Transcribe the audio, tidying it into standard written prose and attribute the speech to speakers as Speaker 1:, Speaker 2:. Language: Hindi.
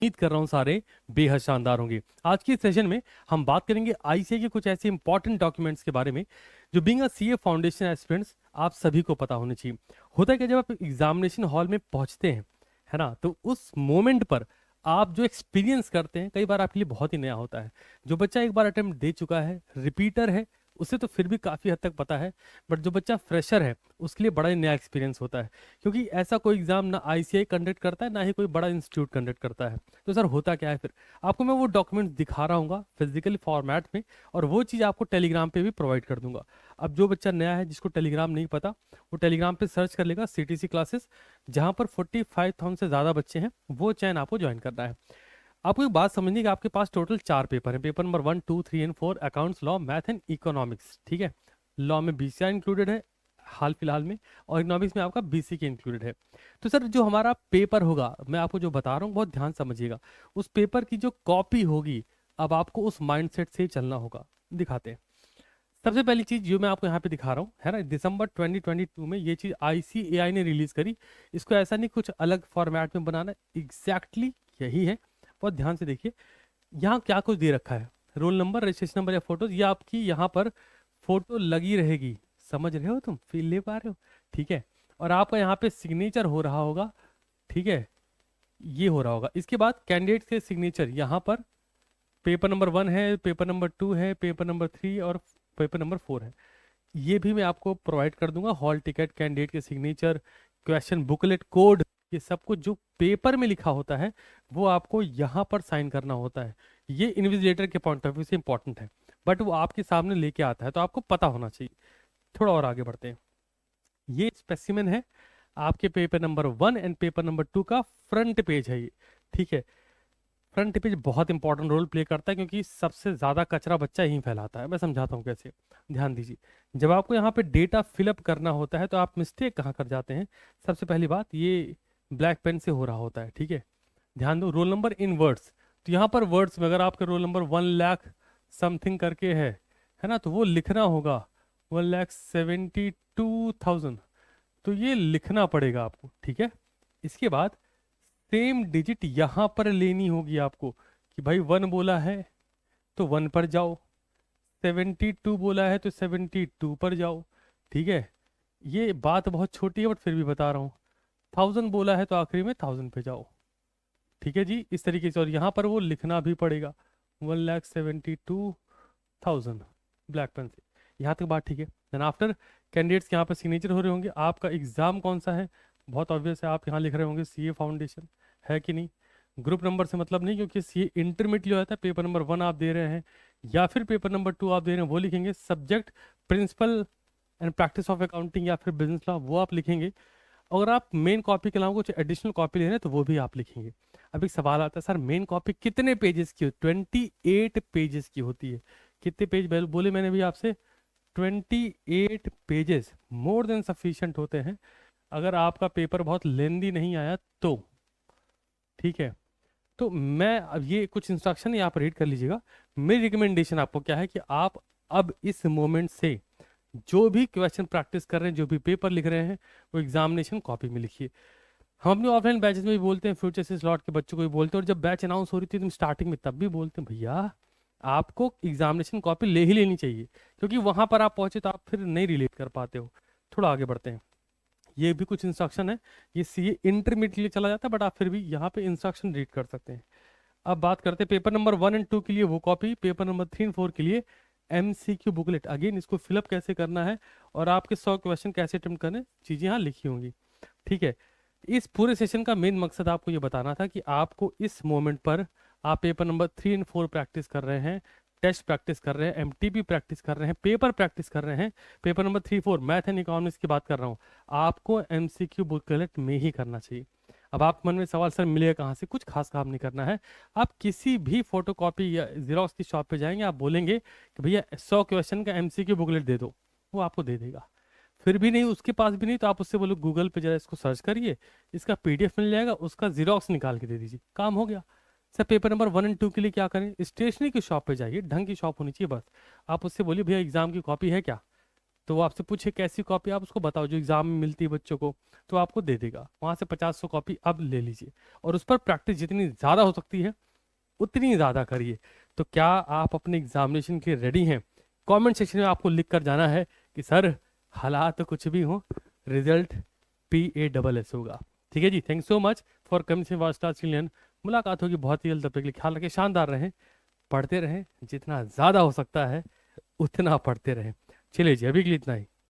Speaker 1: उम्मीद कर रहा हूँ सारे बेहद शानदार होंगे। आज की सेशन में हम बात करेंगे आईसीए के कुछ ऐसे इंपॉर्टेंट डॉक्यूमेंट्स के बारे में जो being a CA foundation aspirants आप सभी को पता होने चाहिए। होता है कि जब आप एग्जामिनेशन हॉल में पहुंचते हैं, है ना, तो उस मोमेंट पर आप जो एक्सपीरियंस करते हैं कई बार आपके लिए बहुत ही नया होता है। जो बच्चा एक बार अटेम्प्ट दे चुका है, रिपीटर है, उसे तो फिर भी काफ़ी हद तक पता है, बट जो बच्चा फ्रेशर है उसके लिए बड़ा ही नया एक्सपीरियंस होता है, क्योंकि ऐसा कोई एग्जाम ना आईसीआई कंडक्ट करता है ना ही कोई बड़ा इंस्टीट्यूट कंडक्ट करता है। तो सर होता क्या है फिर, आपको मैं वो डॉक्यूमेंट्स दिखा रहा हूँ फिजिकली फॉर्मेट में, और वो चीज़ आपको टेलीग्राम पे भी प्रोवाइड कर दूंगा। अब जो बच्चा नया है जिसको टेलीग्राम नहीं पता, वो टेलीग्राम पे सर्च कर लेगा सीटीसी क्लासेस, जहाँ पर 45,000 से ज़्यादा बच्चे हैं, वो चैन आपको ज्वाइन करना है। आपको एक बात समझनी कि आपके पास टोटल 4 पेपर हैं। Paper number 1, 2, 3 and 4 accounts, law, math and economics. ठीक है, लॉ में बीसीआर इंक्लूडेड है हाल फिलहाल में, और इकोनॉमिक्स में आपका बीसी के इंक्लूडेड है। तो सर जो हमारा पेपर होगा, मैं आपको जो बता रहा हूँ बहुत ध्यान समझिएगा, उस पेपर की जो कॉपी होगी, अब आपको उस माइंडसेट से ही चलना होगा। दिखाते हैं। सबसे पहली चीज जो मैं आपको यहाँ पे दिखा रहा हूँ, है ना, दिसंबर 2022 में ये चीज आईसीएआई ने रिलीज करी। इसको ऐसा नहीं कुछ अलग फॉर्मेट में बनाना, एग्जैक्टली यही है। बहुत ध्यान से देखिए, यहाँ क्या कुछ दे रखा है, रोल नंबर, रजिस्ट्रेशन नंबर या फोटो, ये आपकी यहाँ पर फोटो लगी रहेगी। समझ रहे हो, तुम फील ले पा रहे हो? ठीक है, और आपका यहाँ पे सिग्नेचर हो रहा होगा। ठीक है, ये हो रहा होगा। इसके बाद कैंडिडेट के सिग्नेचर यहाँ पर पेपर नंबर 1 है, पेपर नंबर 2 है, पेपर नंबर 3 और पेपर नंबर 4 है। ये भी मैं आपको प्रोवाइड कर दूंगा। हॉल टिकट, कैंडिडेट के सिग्नेचर, क्वेश्चन बुकलेट, कोड, ये सब कुछ जो पेपर में लिखा होता है वो आपको यहाँ पर साइन करना होता है। ये इन्विजिलेटर के पॉइंट ऑफ व्यू से इंपॉर्टेंट है, बट वो आपके सामने लेके आता है तो आपको पता होना चाहिए। थोड़ा और आगे बढ़ते हैं। ये स्पेसिमेन है आपके paper number 1 and paper number 2 का फ्रंट पेज है ये। ठीक है, फ्रंट पेज बहुत इंपॉर्टेंट रोल प्ले करता है, क्योंकि सबसे ज्यादा कचरा बच्चा यहीं फैलाता है। मैं समझाता हूँ कैसे, ध्यान दीजिए। जब आपको यहाँ पे डेटा फिलअप करना होता है तो आप मिस्टेक कहाँ कर जाते हैं। सबसे पहली बात, ये ब्लैक पेन से हो रहा होता है। ठीक है, ध्यान दो, रोल नंबर इन वर्ड्स, तो यहाँ पर वर्ड्स में अगर आपके रोल नंबर 1 लाख समथिंग करके है ना, तो वो लिखना होगा 1,72,000, तो ये लिखना पड़ेगा आपको। ठीक है, इसके बाद सेम डिजिट यहां पर लेनी होगी आपको, कि भाई 1 बोला है तो 1 पर जाओ, 72 बोला है तो 72 पर जाओ। ठीक है, ये बात बहुत छोटी है बट फिर भी बता रहा हूँ। 1000 बोला है तो आखिरी में 1000 पे जाओ। ठीक है जी, इस तरीके से, और यहाँ पर वो लिखना भी पड़ेगा 1,72,000 ब्लैक पेन से। यहाँ तक बात ठीक है। देन आफ्टर कैंडिडेट्स यहाँ पर सिग्नेचर हो रहे होंगे। आपका एग्जाम कौन सा है, बहुत ऑब्वियस है, आप यहाँ लिख रहे होंगे सीए फाउंडेशन, है कि नहीं। ग्रुप नंबर से मतलब नहीं, क्योंकि सीए इंटरमीडिएट जो होता है, पेपर नंबर 1 आप दे रहे हैं या फिर पेपर नंबर 2 आप दे रहे हैं, वो लिखेंगे। Subject principle and practice of accounting या फिर बिजनेस लॉ, वो आप लिखेंगे। अगर आप मेन कॉपी के अलावा कुछ एडिशनल कॉपी ले रहे हैं तो वो भी आप लिखेंगे। अब एक सवाल आता है, सर मेन कॉपी कितने पेजेस की होती है? 28 पेजेस की होती है। कितने पेज बोले मैंने भी आपसे? 28 पेजेस मोर देन सफिशिएंट होते हैं, अगर आपका पेपर बहुत लेंदी नहीं आया तो। ठीक है, तो मैं अब ये कुछ इंस्ट्रक्शन यहाँ पर रीड कर लीजिएगा। मेरी रिकमेंडेशन आपको क्या है कि आप अब इस मोमेंट से जो भी क्वेश्चन प्रैक्टिस कर रहे हैं, जो भी पेपर लिख रहे हैं, वो एग्जामिनेशन कॉपी में लिखिए। हम अपने ऑफलाइन बैचेस में भी बोलते हैं, फ्यूचर से स्लॉट के बच्चों को भी बोलते हैं, और जब बैच अनाउंस हो रही थी तुम स्टार्टिंग में तब भी बोलते हैं, भैया आपको एग्जामिनेशन कॉपी ले ही लेनी चाहिए, क्योंकि वहां पर आप पहुंचे तो आप फिर नहीं रिलेट कर पाते हो। थोड़ा आगे बढ़ते हैं। ये भी कुछ इंस्ट्रक्शन है, ये सीए इंटरमीडिएट के लिए चला जाता है, बट आप फिर भी यहाँ पे इंस्ट्रक्शन रीड कर सकते हैं। अब बात करते हैं पेपर नंबर 1 एंड 2 के लिए वो कॉपी, पेपर नंबर 3 एंड 4 के लिए एमसीक्यू बुकलेट। अगेन इसको फिलअप कैसे करना है और आपके 100 क्वेश्चन कैसे अटेम्प्ट करने, चीजें यहाँ लिखी होंगी। ठीक है, इस पूरे सेशन का मेन मकसद आपको ये बताना था कि आपको इस मोमेंट पर आप पेपर नंबर 3 एंड 4 प्रैक्टिस कर रहे हैं, टेस्ट प्रैक्टिस कर रहे हैं, एमटीपी प्रैक्टिस कर रहे हैं, पेपर प्रैक्टिस कर रहे हैं, paper number 3, 4 math and economics की बात कर रहा हूँ, आपको एमसीक्यू बुकलेट में ही करना चाहिए। अब आप मन में सवाल, सर मिलेगा कहाँ से? कुछ खास काम नहीं करना है। आप किसी भी फोटोकॉपी या जीरोक्स की शॉप पे जाएंगे, आप बोलेंगे कि भैया 100 क्वेश्चन का एमसीक्यू बुकलेट दे दो, वो आपको दे देगा। फिर भी नहीं, उसके पास भी नहीं, तो आप उससे बोलो गूगल पे जरा इसको सर्च करिए, इसका पीडीएफ मिल जाएगा, उसका जीरोक्स निकाल के दे दीजिए, काम हो गया। सर पेपर नंबर 1 एंड 2 के लिए क्या करें? स्टेशनरी की शॉप पे जाइए, ढंग की शॉप होनी चाहिए बस। आप उससे बोलिए भैया एग्जाम की कॉपी है क्या, तो वो आपसे पूछे कैसी कॉपी, आप उसको बताओ जो एग्जाम में मिलती है बच्चों को, तो आपको दे देगा। वहां से 50-100 कॉपी अब ले लीजिए, और उस पर प्रैक्टिस जितनी ज़्यादा हो सकती है उतनी ज़्यादा करिए। तो क्या आप अपने एग्जामिनेशन के रेडी हैं? कमेंट सेक्शन में आपको लिख कर जाना है कि सर हालात तो कुछ भी हो, रिजल्ट PASS होगा। ठीक है जी, thank so much for coming से वास्ता चिल्ड्रन। मुलाकात होगी बहुत ही जल्द, तब तक के लिए ख्याल रखें, शानदार रहें, पढ़ते रहें, जितना ज़्यादा हो सकता है उतना पढ़ते रहें। चलिए जी, अभी के लिए इतना ही।